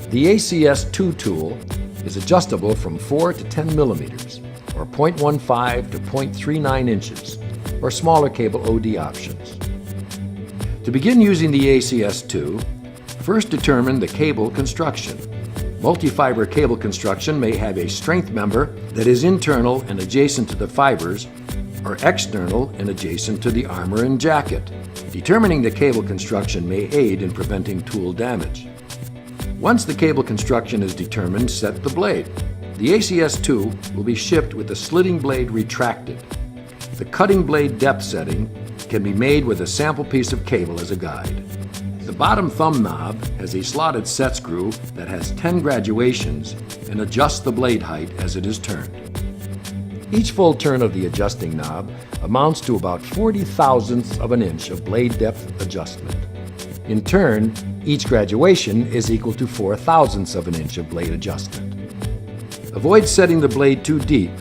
The ACS2 tool is adjustable from 4 to 10 millimeters, or 0.15 to 0.39 inches, or smaller cable OD options. To begin using the ACS2, first determine the cable construction. Multi-fiber cable construction may have a strength member that is internal and adjacent to the fibers, or external and adjacent to the armor and jacket. Determining the cable construction may aid in preventing tool damage. Once the cable construction is determined, set the blade. The ACS2 will be shipped with the slitting blade retracted. The cutting blade depth setting can be made with a sample piece of cable as a guide. The bottom thumb knob has a slotted set screw that has 10 graduations and adjusts the blade height as it is turned. Each full turn of the adjusting knob amounts to about 40 thousandths of an inch of blade depth adjustment. In turn, each graduation is equal to 4 thousandths of an inch of blade adjustment. Avoid setting the blade too deep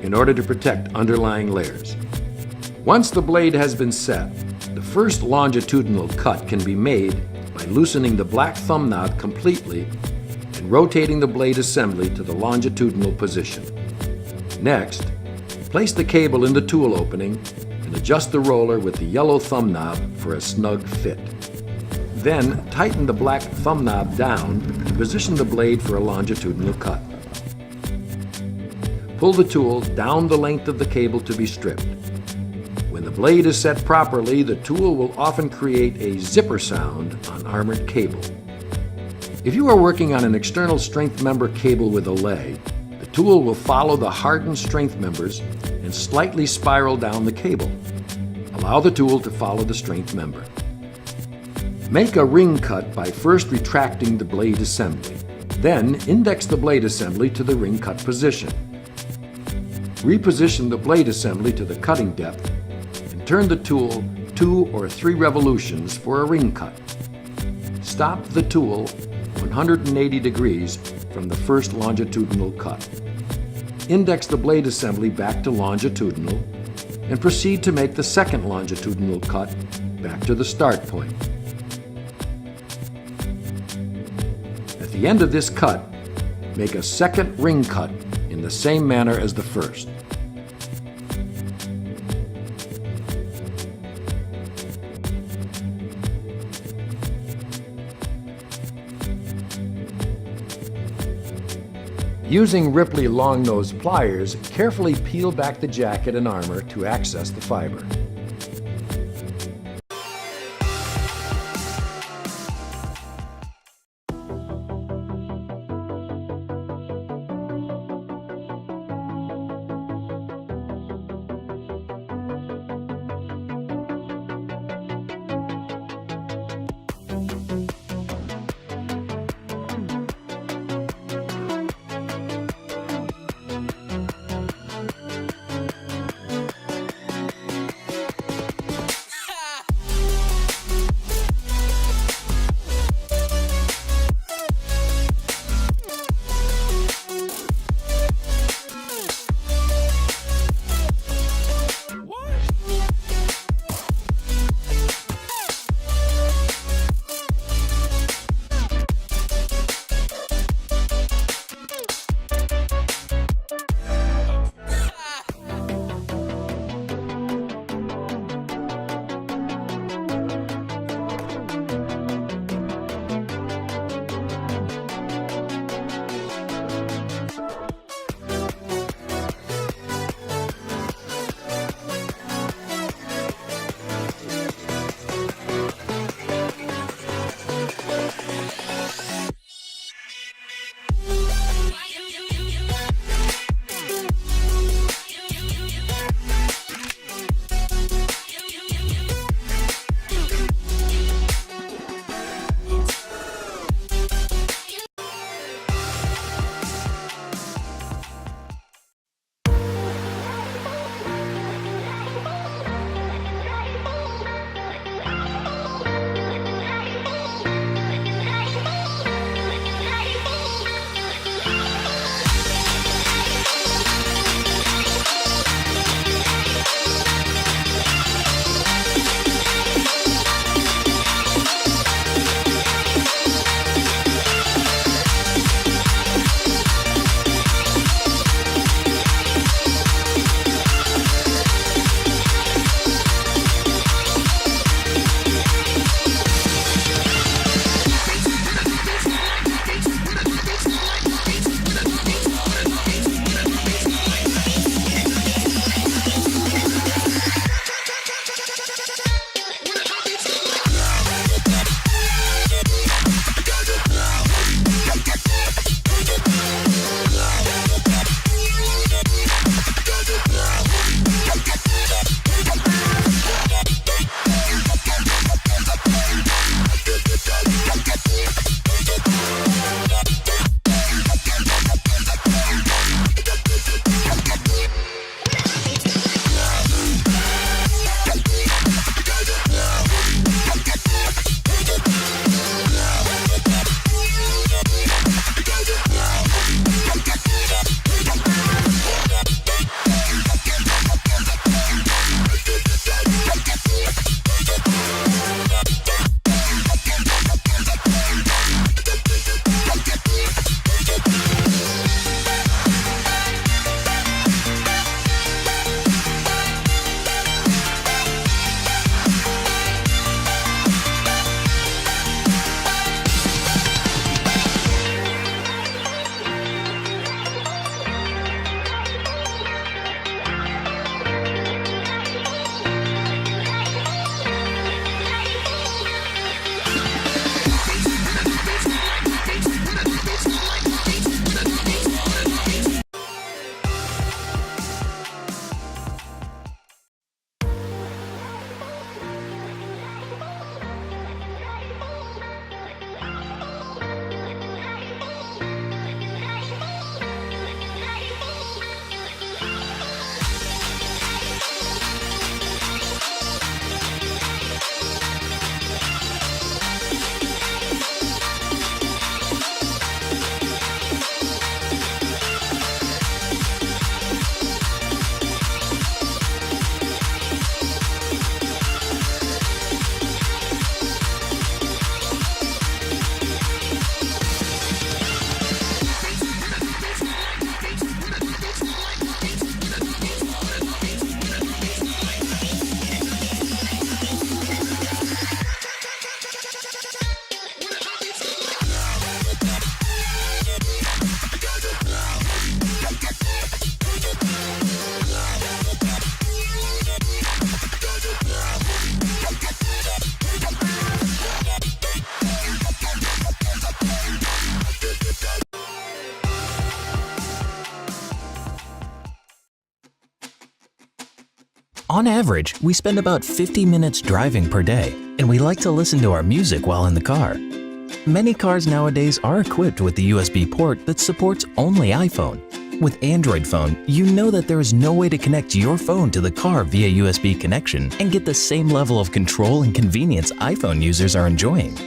in order to protect underlying layers. Once the blade has been set, the first longitudinal cut can be made by loosening the black thumb knob completely and rotating the blade assembly to the longitudinal position. Next, place the cable in the tool opening and adjust the roller with the yellow thumb knob for a snug fit. Then, tighten the black thumb knob down and position the blade for a longitudinal cut. Pull the tool down the length of the cable to be stripped. When the blade is set properly, the tool will often create a zipper sound on armored cable. If you are working on an external strength member cable with a lay, the tool will follow the hardened strength members and slightly spiral down the cable. Allow the tool to follow the strength member. Make a ring cut by first retracting the blade assembly. Then index the blade assembly to the ring cut position. Reposition the blade assembly to the cutting depth and turn the tool 2 or 3 revolutions for a ring cut. Stop the tool 180 degrees from the first longitudinal cut. Index the blade assembly back to longitudinal and proceed to make the second longitudinal cut back to the start point. At the end of this cut, make a second ring cut in the same manner as the first. Using Ripley long-nose pliers, carefully peel back the jacket and armor to access the fiber. On average, we spend about 50 minutes driving per day, and we like to listen to our music while in the car. Many cars nowadays are equipped with the USB port that supports only iPhone. With Android phone, you know that there is no way to connect your phone to the car via USB connection and get the same level of control and convenience iPhone users are enjoying.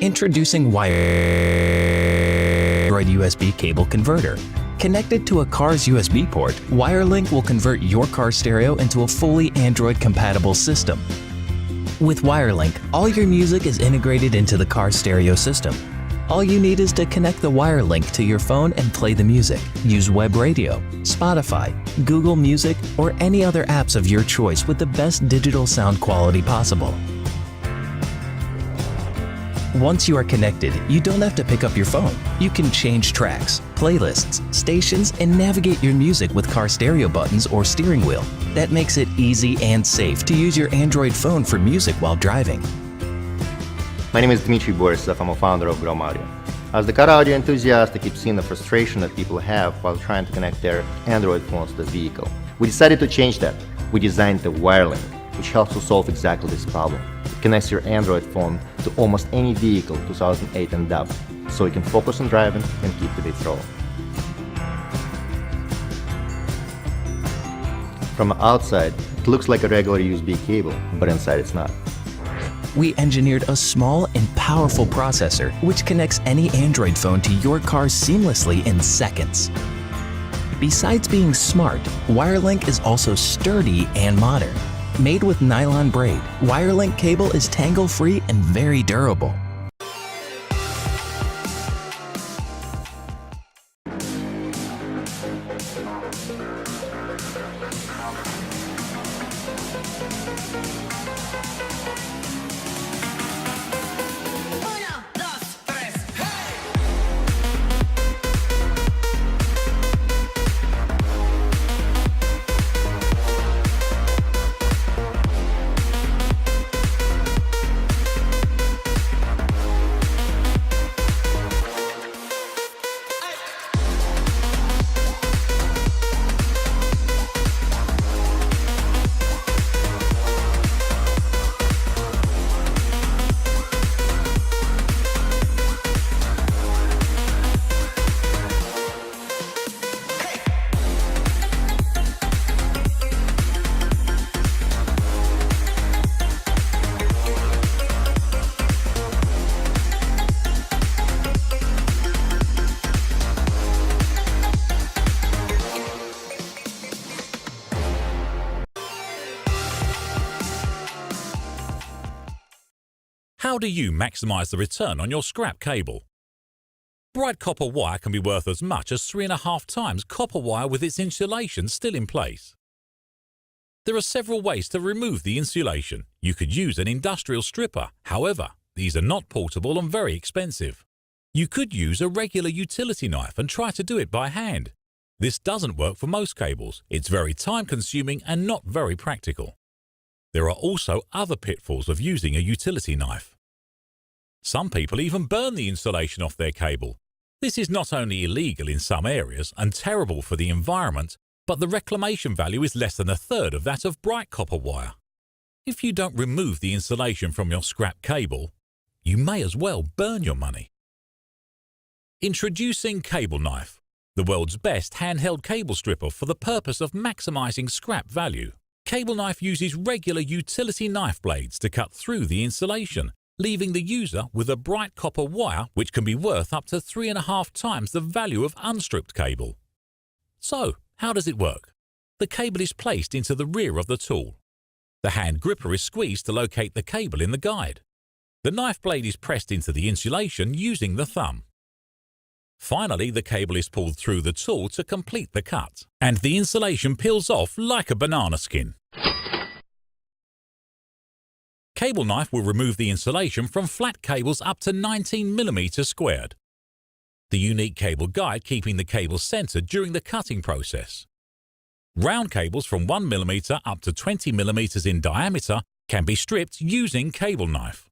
Introducing Android USB cable converter. Connected to a car's USB port, WireLink will convert your car stereo into a fully Android-compatible system. With WireLink, all your music is integrated into the car stereo system. All you need is to connect the WireLink to your phone and play the music. Use web radio, Spotify, Google Music, or any other apps of your choice with the best digital sound quality possible. Once you are connected, you don't have to pick up your phone. You can change tracks, playlists, stations, and navigate your music with car stereo buttons or steering wheel. That makes it easy and safe to use your Android phone for music while driving. My name is Dmitry Borisov. I'm a founder of Grom Audio. As the car audio enthusiast, I keep seeing the frustration that people have while trying to connect their Android phones to the vehicle. We decided to change that. We designed the WireLink, which helps to solve exactly this problem. It connects your Android phone to almost any vehicle 2008 and up, so you can focus on driving and keep the beats rolling. From the outside, it looks like a regular USB cable, but inside it's not. We engineered a small and powerful processor which connects any Android phone to your car seamlessly in seconds. Besides being smart, WireLink is also sturdy and modern. Made with nylon braid, WireLink cable is tangle-free and very durable. How do you maximize the return on your scrap cable? Bright copper wire can be worth as much as 3.5 times copper wire with its insulation still in place. There are several ways to remove the insulation. You could use an industrial stripper. However, these are not portable and very expensive. You could use a regular utility knife and try to do it by hand. This doesn't work for most cables. It's very time-consuming and not very practical. There are also other pitfalls of using a utility knife. Some people even burn the insulation off their cable. This is not only illegal in some areas and terrible for the environment, but the reclamation value is less than 1/3 of that of bright copper wire. If you don't remove the insulation from your scrap cable, you may as well burn your money. Introducing Cable Knife, the world's best handheld cable stripper for the purpose of maximizing scrap value. Cable Knife uses regular utility knife blades to cut through the insulation, leaving the user with a bright copper wire which can be worth up to 3.5 times the value of unstripped cable. So, how does it work? The cable is placed into the rear of the tool. The hand gripper is squeezed to locate the cable in the guide. The knife blade is pressed into the insulation using the thumb. Finally, the cable is pulled through the tool to complete the cut, and the insulation peels off like a banana skin. Cable Knife will remove the insulation from flat cables up to 19 mm squared. The unique cable guide keeping the cable centered during the cutting process. Round cables from 1 mm up to 20 mm in diameter can be stripped using Cable Knife.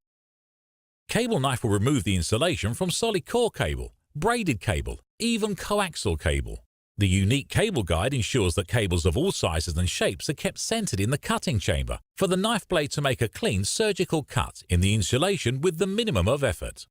Cable Knife will remove the insulation from solid core cable, braided cable, even coaxial cable. The unique cable guide ensures that cables of all sizes and shapes are kept centered in the cutting chamber for the knife blade to make a clean surgical cut in the insulation with the minimum of effort.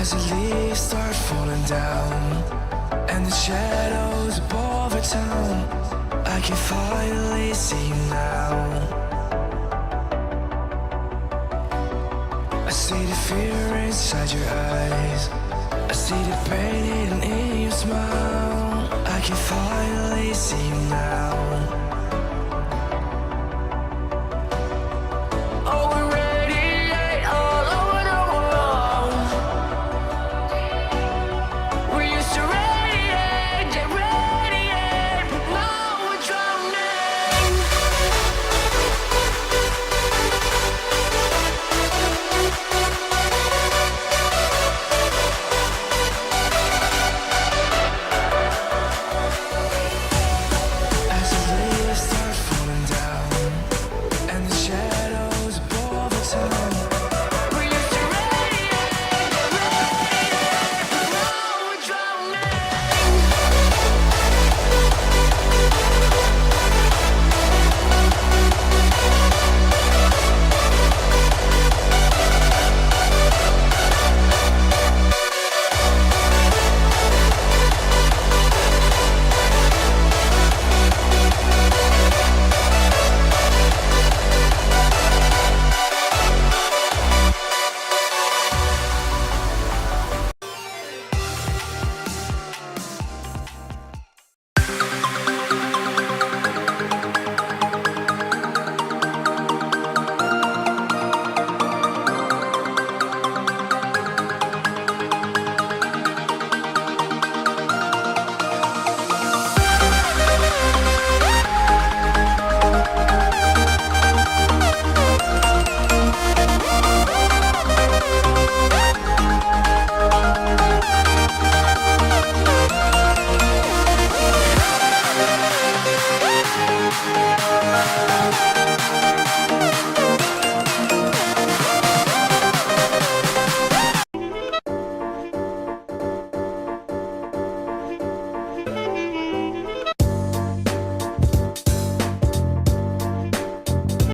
As the leaves start falling down and the shadows above our town, I can finally see you now. I see the fear inside your eyes, I see the pain hidden in your smile. I can finally see you now.